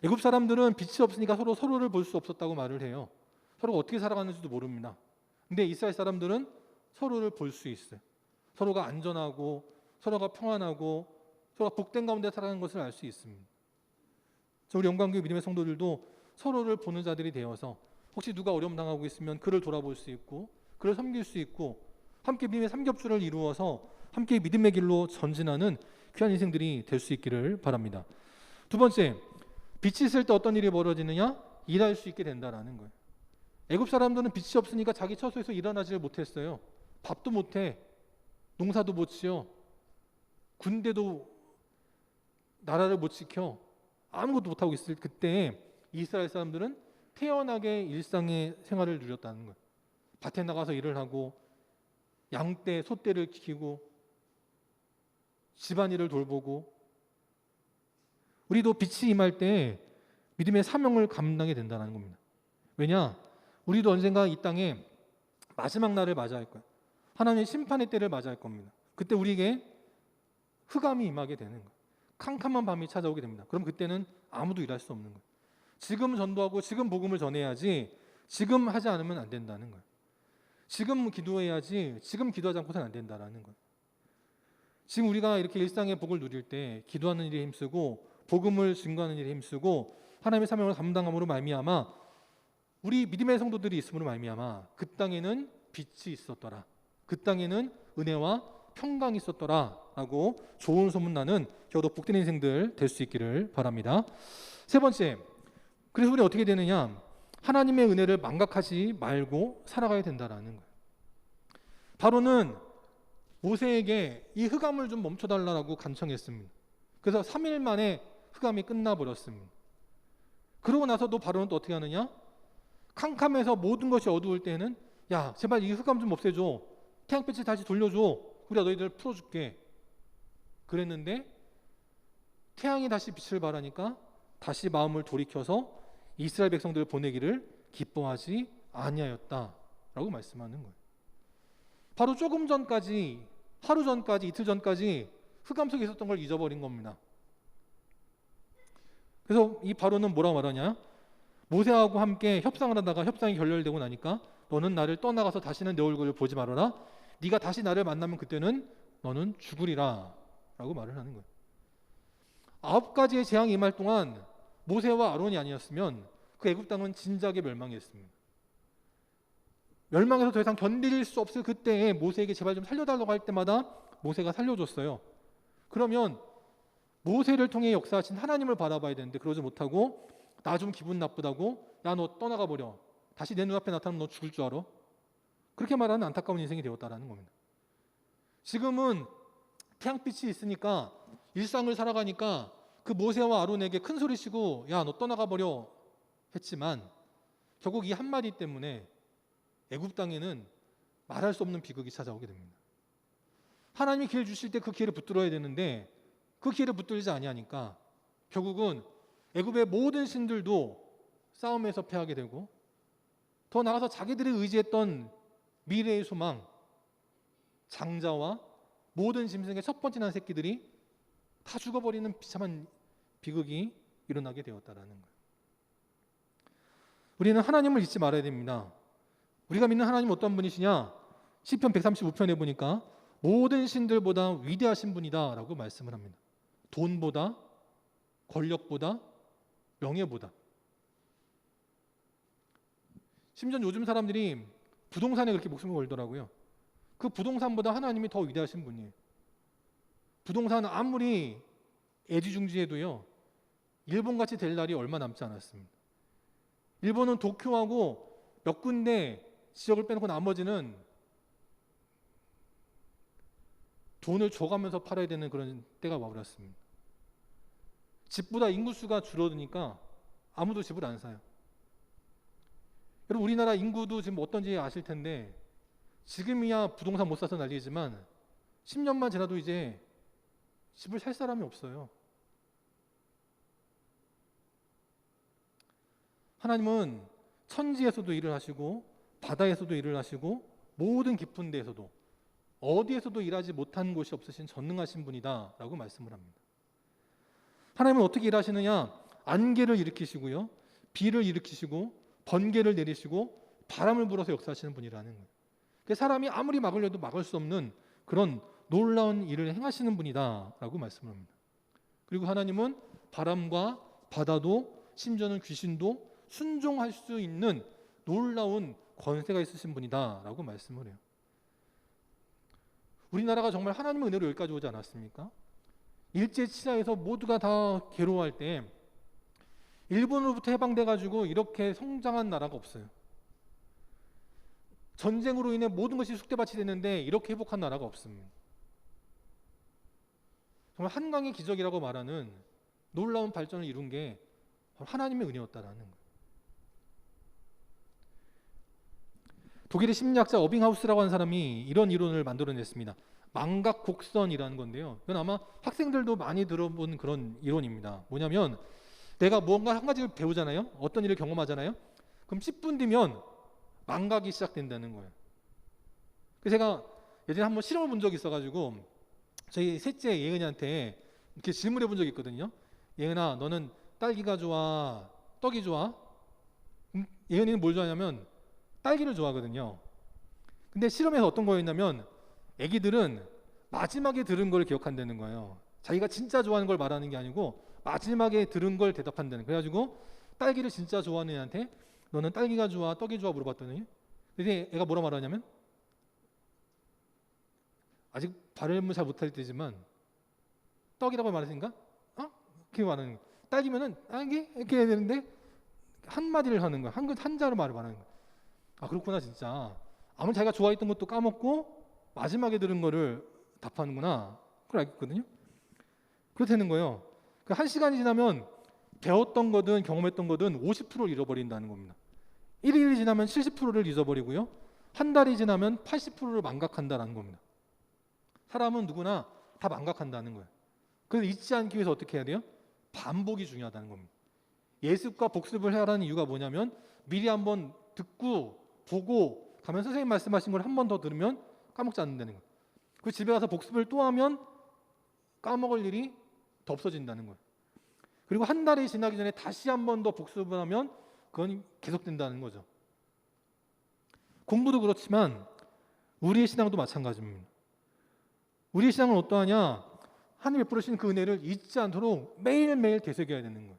애굽 사람들은 빛이 없으니까 서로를 볼 수 없었다고 말을 해요. 서로가 어떻게 살아가는지도 모릅니다. 근데 이스라엘 사람들은 서로를 볼 수 있어요. 서로가 안전하고 서로가 평안하고 서로가 복된 가운데 살아가는 것을 알 수 있습니다. 우리 영광교회 믿음의 성도들도 서로를 보는 자들이 되어서 혹시 누가 어려움 당하고 있으면 그를 돌아볼 수 있고 그를 섬길 수 있고 함께 믿음의 삼겹줄을 이루어서 함께 믿음의 길로 전진하는 귀한 인생들이 될 수 있기를 바랍니다. 두 번째, 빛이 있을 때 어떤 일이 벌어지느냐? 일할 수 있게 된다라는 거예요. 애굽 사람들은 빛이 없으니까 자기 처소에서 일어나지를 못했어요. 밥도 못해, 농사도 못 지어, 군대도 나라를 못 지켜, 아무것도 못하고 있을 그때 이스라엘 사람들은 태연하게 일상의 생활을 누렸다는 거예요. 밭에 나가서 일을 하고 양떼, 소떼를 지키고 집안일을 돌보고 우리도 빛이 임할 때 믿음의 사명을 감당하게 된다는 겁니다. 왜냐? 우리도 언젠가 이 땅에 마지막 날을 맞이할 거예요. 하나님의 심판의 때를 맞이할 겁니다. 그때 우리에게 흑암이 임하게 되는 거예요. 캄캄한 밤이 찾아오게 됩니다. 그럼 그때는 아무도 일할 수 없는 거예요. 지금 전도하고 지금 복음을 전해야지 지금 하지 않으면 안 된다는 거예요. 지금 기도해야지 지금 기도하지 않고서는 안 된다는 거예요. 지금 우리가 이렇게 일상의 복을 누릴 때 기도하는 일에 힘쓰고 복음을 증거하는 일에 힘쓰고 하나님의 사명을 감당함으로 말미암아 우리 믿음의 성도들이 있음으로 말미암아 그 땅에는 빛이 있었더라. 그 땅에는 은혜와 평강이 있었더라 라고 좋은 소문나는 겨우도 복된 인생들 될 수 있기를 바랍니다. 세 번째, 그래서 우리 어떻게 되느냐? 하나님의 은혜를 망각하지 말고 살아가야 된다라는 거예요. 바로는 모세에게 이 흑암을 좀 멈춰달라고 간청했습니다. 그래서 3일 만에 흑암이 끝나버렸습니다. 그러고 나서 또 바로는 또 어떻게 하느냐? 캄캄해서 모든 것이 어두울 때는 야 제발 이 흑암 좀 없애줘. 태양빛을 다시 돌려줘. 우리가 너희들 풀어줄게. 그랬는데 태양이 다시 빛을 발하니까 다시 마음을 돌이켜서 이스라엘 백성들을 보내기를 기뻐하지 아니하였다라고 말씀하는 거예요. 바로 조금 전까지, 하루 전까지, 이틀 전까지 흑암 속에 있었던 걸 잊어버린 겁니다. 그래서 이 바로는 뭐라고 말하냐? 모세하고 함께 협상을 하다가 협상이 결렬되고 나니까 너는 나를 떠나가서 다시는 내 얼굴을 보지 말아라. 네가 다시 나를 만나면 그때는 너는 죽으리라 라고 말을 하는 거예요. 9가지의 재앙이 임할 동안 모세와 아론이 아니었으면 그 애굽 땅은 진작에 멸망했습니다. 멸망해서 더 이상 견딜 수 없을 그때에 모세에게 제발 좀 살려달라고 할 때마다 모세가 살려줬어요. 그러면 모세를 통해 역사하신 하나님을 바라봐야 되는데 그러지 못하고 나 좀 기분 나쁘다고 야 너 떠나가 버려. 다시 내 눈앞에 나타나면 너 죽을 줄 알아? 그렇게 말하는 안타까운 인생이 되었다라는 겁니다. 지금은 태양빛이 있으니까 일상을 살아가니까 그 모세와 아론에게 큰 소리치고 야 너 떠나가 버려 했지만 결국 이 한마디 때문에 애굽 땅에는 말할 수 없는 비극이 찾아오게 됩니다. 하나님이 기회를 주실 때 그 기회를 붙들어야 되는데 그 기회를 붙들지 아니하니까 결국은 애굽의 모든 신들도 싸움에서 패하게 되고 더 나아가서 자기들이 의지했던 미래의 소망, 장자와 모든 짐승의 첫 번째 난 새끼들이 다 죽어버리는 비참한 비극이 일어나게 되었다라는 거예요. 우리는 하나님을 잊지 말아야 됩니다. 우리가 믿는 하나님은 어떤 분이시냐? 시편 135편에 보니까 모든 신들보다 위대하신 분이다라고 말씀을 합니다. 돈보다, 권력보다, 명예보다. 심지어 요즘 사람들이 부동산에 그렇게 목숨을 걸더라고요. 그 부동산보다 하나님이 더 위대하신 분이에요. 부동산은 아무리 애지중지해도요, 일본같이 될 날이 얼마 남지 않았습니다. 일본은 도쿄하고 몇 군데 지역을 빼놓고 나머지는 돈을 줘가면서 팔아야 되는 그런 때가 와버렸습니다. 집보다 인구수가 줄어드니까 아무도 집을 안 사요. 여러분 우리나라 인구도 지금 어떤지 아실 텐데 지금이야 부동산 못 사서 난리지만 10년만 지나도 이제 집을 살 사람이 없어요. 하나님은 천지에서도 일을 하시고 바다에서도 일을 하시고 모든 깊은 데에서도 어디에서도 일하지 못한 곳이 없으신 전능하신 분이다 라고 말씀을 합니다. 하나님은 어떻게 일하시느냐? 안개를 일으키시고요, 비를 일으키시고 번개를 내리시고 바람을 불어서 역사하시는 분이라는 거예요. 사람이 아무리 막으려도 막을 수 없는 그런 놀라운 일을 행하시는 분이다 라고 말씀을 합니다. 그리고 하나님은 바람과 바다도 심지어는 귀신도 순종할 수 있는 놀라운 권세가 있으신 분이다 라고 말씀을 해요. 우리나라가 정말 하나님의 은혜로 여기까지 오지 않았습니까? 일제치하에서 모두가 다 괴로워할 때 일본으로부터 해방돼가지고 이렇게 성장한 나라가 없어요. 전쟁으로 인해 모든 것이 쑥대밭이 됐는데 이렇게 회복한 나라가 없습니다. 정말 한강의 기적이라고 말하는 놀라운 발전을 이룬 게 하나님의 은혜였다라는 거예요. 독일의 심리학자 어빙하우스라고 하는 사람이 이런 이론을 만들어냈습니다. 망각곡선이라는 건데요. 이건 아마 학생들도 많이 들어본 그런 이론입니다. 뭐냐면 내가 뭔가 한 가지를 배우잖아요. 어떤 일을 경험하잖아요. 그럼 10분 뒤면 망각이 시작된다는 거예요. 그래서 제가 예전에 한번 실험을 본 적이 있어가지고 저희 셋째 예은이한테 이렇게 질문해 본 적이 있거든요. 예은아, 너는 딸기가 좋아? 떡이 좋아? 예은이는 뭘 좋아하냐면 딸기를 좋아하거든요. 근데 실험에서 어떤 거였냐면 애기들은 마지막에 들은 걸 기억한다는 거예요. 자기가 진짜 좋아하는 걸 말하는 게 아니고 마지막에 들은 걸 대답한다는 거예요. 그래가지고 딸기를 진짜 좋아하는 애한테 너는 딸기가 좋아, 떡이 좋아 물어봤더니 근데 애가 뭐라 말하냐면 아직 발음을 잘 못할 때지만 떡이라고 말했으니까 그렇게 말하는 거예요. 딸기면은 딸기 이렇게 해야 되는데 한마디를 하는 거야. 한자로 말을 하는 거야. 아 그렇구나 진짜. 아무리 자기가 좋아했던 것도 까먹고 마지막에 들은 거를 답하는구나. 그걸 알겠거든요. 그렇다는 거예요. 그 1시간이 지나면 배웠던 거든 경험했던 거든 50%를 잃어버린다는 겁니다. 1일이 지나면 70%를 잊어버리고요. 한 달이 지나면 80%를 망각한다는 겁니다. 사람은 누구나 다 망각한다는 거예요. 그래서 잊지 않기 위해서 어떻게 해야 돼요? 반복이 중요하다는 겁니다. 예습과 복습을 하라는 이유가 뭐냐면 미리 한번 듣고 보고 가면 선생님 말씀하신 걸 한 번 더 들으면 까먹지 않는다는 거예요. 그 집에 가서 복습을 또 하면 까먹을 일이 더 없어진다는 거예요. 그리고 한 달이 지나기 전에 다시 한 번 더 복습을 하면 그건 계속된다는 거죠. 공부도 그렇지만 우리의 신앙도 마찬가지입니다. 우리의 신앙은 어떠하냐? 하나님 베풀으신 그 은혜를 잊지 않도록 매일매일 되새겨야 되는 거예요.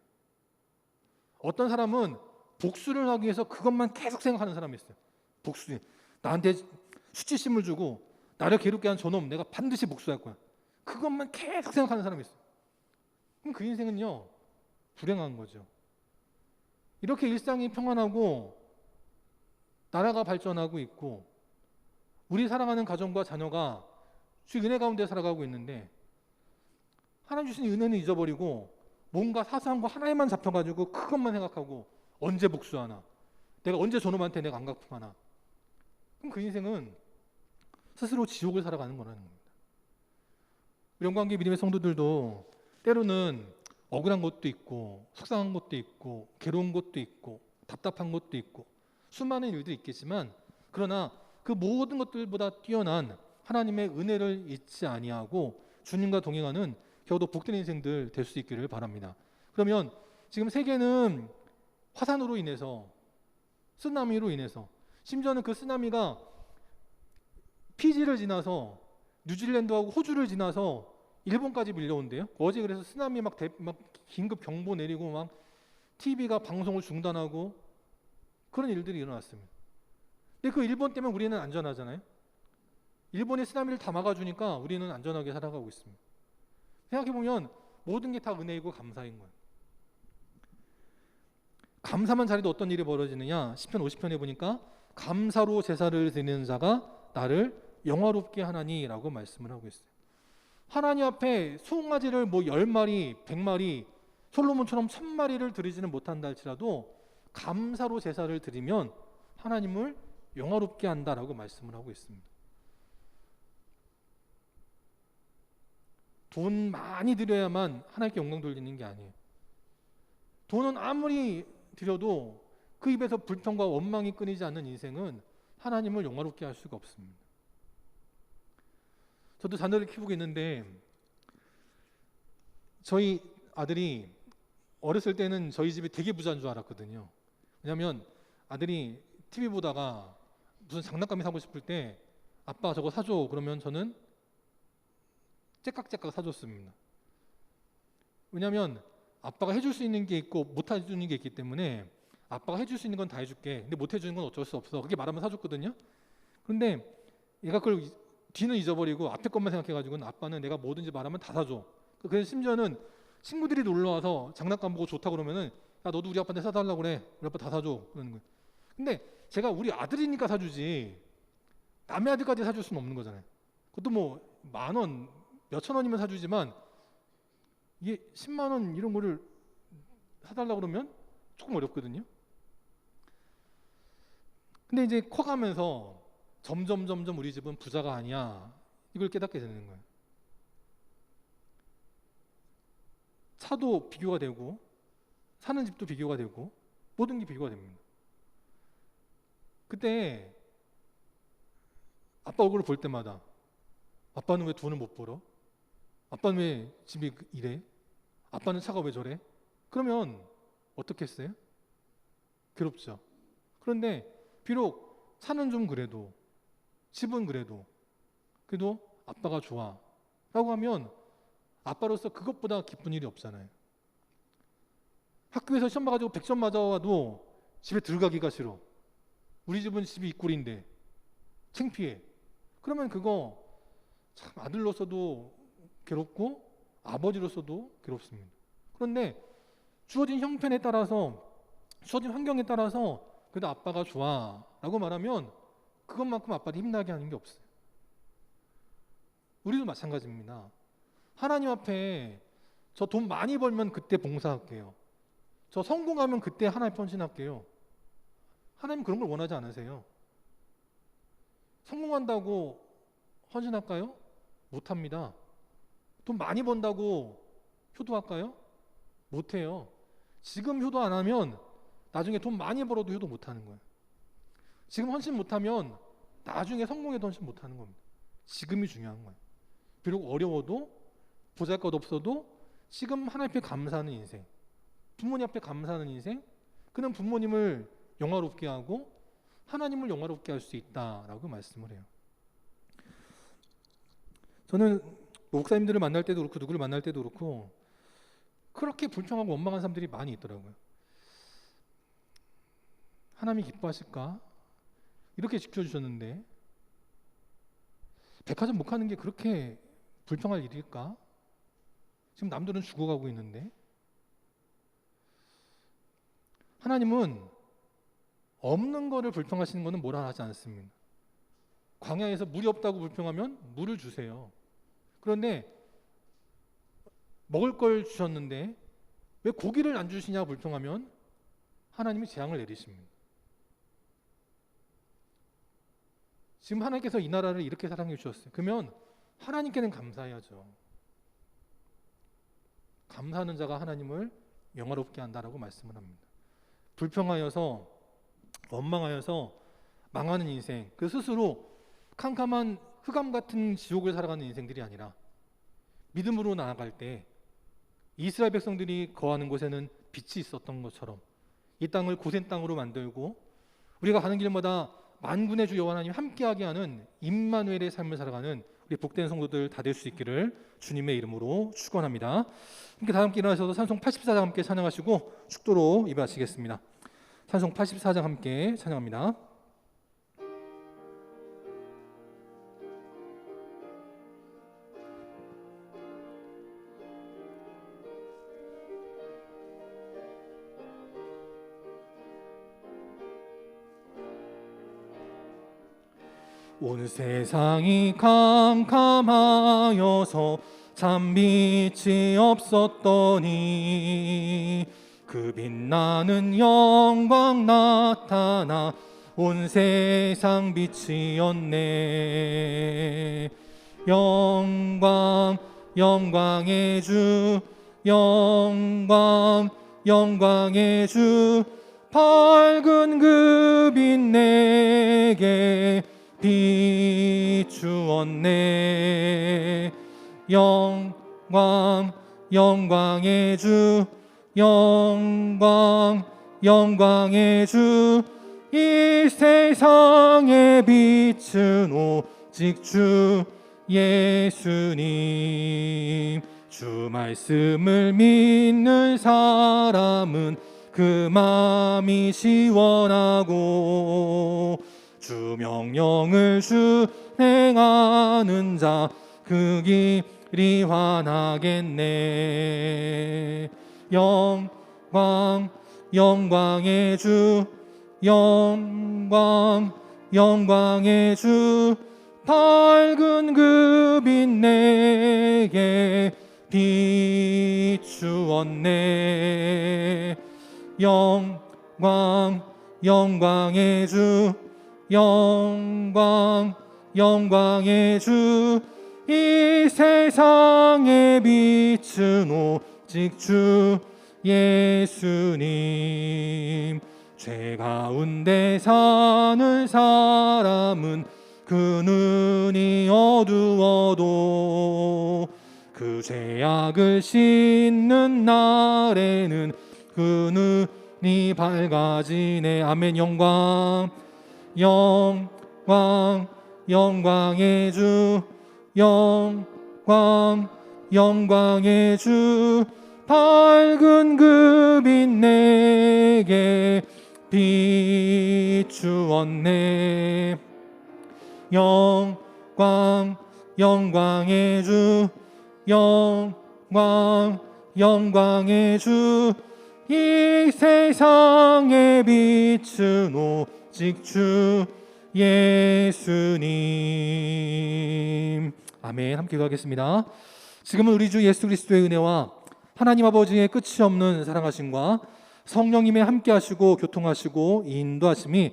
어떤 사람은 복수를 하기 위해서 그것만 계속 생각하는 사람이 있어요. 복수. 나한테 수치심을 주고 나를 괴롭게 한 저놈 내가 반드시 복수할 거야. 그것만 계속 생각하는 사람이 있어요. 그럼 그 인생은요, 불행한 거죠. 이렇게 일상이 평안하고 나라가 발전하고 있고 우리 사랑하는 가정과 자녀가 주 은혜 가운데 살아가고 있는데 하나님 주신 은혜는 잊어버리고 뭔가 사소한 거 하나에만 잡혀가지고 그것만 생각하고 언제 복수하나, 내가 언제 저놈한테 내가 안 갚으나, 그럼 그 인생은 스스로 지옥을 살아가는 거라는 겁니다. 영광계 믿음의 성도들도 때로는 억울한 것도 있고 속상한 것도 있고 괴로운 것도 있고 답답한 것도 있고 수많은 일들이 있겠지만, 그러나 그 모든 것들보다 뛰어난 하나님의 은혜를 잊지 아니하고 주님과 동행하는 겨우도 복된 인생들 될 수 있기를 바랍니다. 그러면 지금 세계는 화산으로 인해서, 쓰나미로 인해서, 심지어는 그 쓰나미가 피지를 지나서 뉴질랜드하고 호주를 지나서 일본까지 밀려온대요. 어제 그래서 쓰나미 막 긴급 경보 내리고 막 TV가 방송을 중단하고 그런 일들이 일어났습니다. 근데 그 일본 때문에 우리는 안전하잖아요. 일본의 쓰나미를 다 막아주니까 우리는 안전하게 살아가고 있습니다. 생각해보면 모든 게 다 은혜이고 감사인 거예요. 감사만 잘해도 어떤 일이 벌어지느냐? 시편 50편에 보니까 감사로 제사를 드리는 자가 나를 영화롭게 하나니라고 말씀을 하고 있어요. 하나님 앞에 송아지를 뭐 10마리, 100마리, 솔로몬처럼 1000마리를 드리지는 못한다 할지라도 감사로 제사를 드리면 하나님을 영화롭게 한다라고 말씀을 하고 있습니다. 돈 많이 드려야만 하나님께 영광 돌리는 게 아니에요. 돈은 아무리 드려도 그 입에서 불평과 원망이 끊이지 않는 인생은 하나님을 영화롭게 할 수가 없습니다. 저도 자녀를 키우고 있는데 저희 아들이 어렸을 때는 저희 집이 되게 부자인 줄 알았거든요. 왜냐하면 아들이 TV 보다가 무슨 장난감이 사고 싶을 때 아빠 저거 사줘 그러면 저는 째깍째깍 사줬습니다. 왜냐하면 아빠가 해줄 수 있는 게 있고 못 해주는 게 있기 때문에 아빠가 해줄 수 있는 건 다 해줄게. 근데 못 해주는 건 어쩔 수 없어. 그렇게 말하면 사줬거든요. 그런데 얘가 그걸 뒤는 잊어버리고 앞에 것만 생각해가지고 아빠는 내가 뭐든지 말하면 다 사줘. 그래서 심지어는 친구들이 놀러와서 장난감 보고 좋다 그러면은 야 너도 우리 아빠한테 사달라고 그래. 우리 아빠 다 사줘. 그러는 거예요. 근데 제가 우리 아들이니까 사주지 남의 아들까지 사줄 수는 없는 거잖아요. 그것도 뭐 10,000원, 몇천 원이면 사주지만 이게 10만 원 이런 거를 사달라고 그러면 조금 어렵거든요. 근데 이제 커가면서 점점 우리 집은 부자가 아니야. 이걸 깨닫게 되는 거예요. 차도 비교가 되고 사는 집도 비교가 되고 모든 게 비교가 됩니다. 그때 아빠 얼굴을 볼 때마다 아빠는 왜 돈을 못 벌어? 아빠는 왜 집이 이래? 아빠는 차가 왜 저래? 그러면 어떻게 했어요? 괴롭죠. 그런데 비록 차는 좀 그래도 집은 그래도 아빠가 좋아 라고 하면 아빠로서 그것보다 기쁜 일이 없잖아요. 학교에서 시험 봐가지고 100점 맞아와도 집에 들어가기가 싫어. 우리 집은 집이 이꼴인데 창피해. 그러면 그거 참 아들로서도 괴롭고 아버지로서도 괴롭습니다. 그런데 주어진 형편에 따라서 주어진 환경에 따라서 그래도 아빠가 좋아 라고 말하면 그것만큼 아빠를 힘나게 하는 게 없어요. 우리도 마찬가지입니다. 하나님 앞에 저 돈 많이 벌면 그때 봉사할게요. 저 성공하면 그때 하나님 헌신할게요. 하나님 그런 걸 원하지 않으세요. 성공한다고 헌신할까요? 못합니다. 돈 많이 번다고 효도할까요? 못해요. 지금 효도 안 하면 나중에 돈 많이 벌어도 효도 못하는 거예요. 지금 헌신 못하면 나중에 성공해도 헌신 못하는 겁니다. 지금이 중요한 거예요. 비록 어려워도 보잘것 없어도 지금 하나님 앞에 감사하는 인생, 부모님 앞에 감사하는 인생, 그는 부모님을 영화롭게 하고 하나님을 영화롭게 할 수 있다라고 말씀을 해요. 저는 목사님들을 만날 때도 그렇고 누구를 만날 때도 그렇고 그렇게 불평하고 원망한 사람들이 많이 있더라고요. 하나님이 기뻐하실까? 이렇게 지켜주셨는데 백화점 못 가는 게 그렇게 불평할 일일까? 지금 남들은 죽어가고 있는데. 하나님은 없는 거를 불평하시는 것은 뭐라 하지 않습니다. 광야에서 물이 없다고 불평하면 물을 주세요. 그런데 먹을 걸 주셨는데 왜 고기를 안 주시냐고 불평하면 하나님이 재앙을 내리십니다. 지금 하나님께서 이 나라를 이렇게 사랑해 주셨어요. 그러면 하나님께는 감사해야죠. 감사하는 자가 하나님을 영화롭게 한다라고 말씀을 합니다. 불평하여서 원망하여서 망하는 인생, 그 스스로 캄캄한 흑암 같은 지옥을 살아가는 인생들이 아니라 믿음으로 나아갈 때 이스라엘 백성들이 거하는 곳에는 빛이 있었던 것처럼 이 땅을 고센 땅으로 만들고 우리가 가는 길마다 만군의 주 여호와 하나님 함께하게 하는 임마누엘의 삶을 살아가는 우리 복된 성도들 다 될 수 있기를 주님의 이름으로 축원합니다. 함께 다 함께 일어나셔서 찬송 84장 함께 찬양하시고 축도로 예배하시겠습니다. 찬송 84장 함께 찬양합니다. 온 세상이 캄캄하여서 참 빛이 없었더니 그 빛나는 영광 나타나 온 세상 빛이었네. 영광 영광의 주 영광 영광의 주 밝은 그 빛 내게 비추었네. 영광 영광의 주 영광 영광의 주 이 세상의 빛은 오직 주 예수님. 주 말씀을 믿는 사람은 그 마음이 시원하고 주 명령을 준행하는 자 그 길이 환하겠네. 영광 영광의 주 영광 영광의 주 밝은 그 빛 내게 비추었네. 영광 영광의 주 영광 영광의 주 이 세상의 빛은 오직 주 예수님. 죄 가운데 사는 사람은 그 눈이 어두워도 그 죄악을 씻는 날에는 그 눈이 밝아지네. 아멘. 영광 영광 영광의 주 영광 영광의 주 밝은 그 빛 내게 비추었네. 영광 영광의 주 영광 영광의 주 이 세상의 빛은 오직 주 예수님. 아멘. 함께 기도하겠습니다. 지금은 우리 주 예수 그리스도의 은혜와 하나님 아버지의 끝이 없는 사랑하심과 성령님의 함께 하시고 교통하시고 인도하심이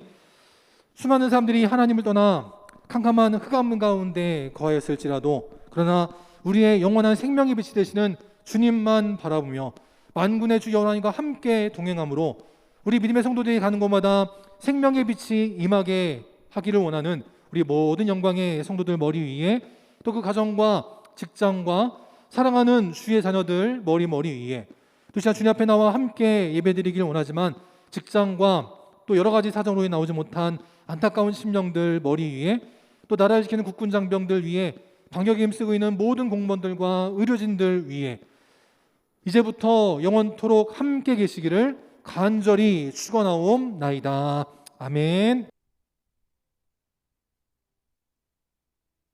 수많은 사람들이 하나님을 떠나 캄캄한 흑암 가운데 거하였을지라도 그러나 우리의 영원한 생명의 빛이 되시는 주님만 바라보며 만군의 주 여호와 하나님과 함께 동행함으로 우리 믿음의 성도들이 가는 곳마다 생명의 빛이 임하게 하기를 원하는 우리 모든 영광의 성도들 머리 위에 또 그 가정과 직장과 사랑하는 주의 자녀들 머리 위에 또 시간 주님 앞에 나와 함께 예배드리길 원하지만 직장과 또 여러 가지 사정으로 나오지 못한 안타까운 심령들 머리 위에 또 나라를 지키는 국군 장병들 위에 방역에 힘쓰고 있는 모든 공무원들과 의료진들 위에 이제부터 영원토록 함께 계시기를 간절히 축원하옵나이다. 아멘.